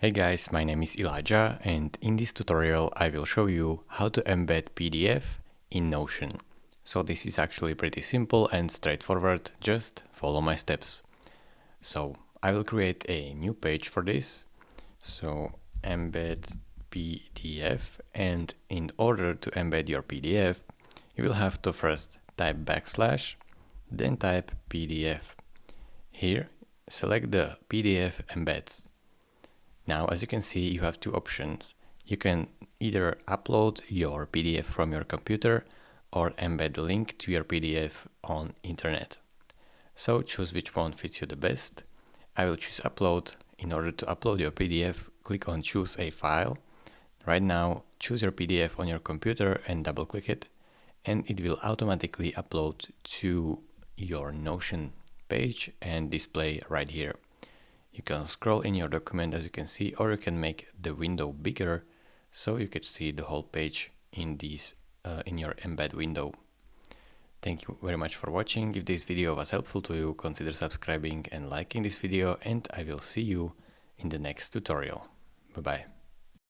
Hey guys, my name is Elijah, and in this tutorial I will show you how to embed PDF in Notion. So this is actually pretty simple and straightforward, just follow my steps. So I will create a new page for this. So embed PDF, and in order to embed your PDF, you will have to first type \, then type PDF. Here, select the PDF embeds. Now, as you can see, you have two options. You can either upload your PDF from your computer or embed the link to your PDF on internet. So choose which one fits you the best. I will choose upload. In order to upload your PDF, click on choose a file. Right now, choose your PDF on your computer and double click it, and it will automatically upload to your Notion page and display right here. You can scroll in your document, as you can see, or you can make the window bigger so you can see the whole page in your embed window. Thank you very much for watching. If this video was helpful to you, consider subscribing and liking this video, and I will see you in the next tutorial. Bye bye.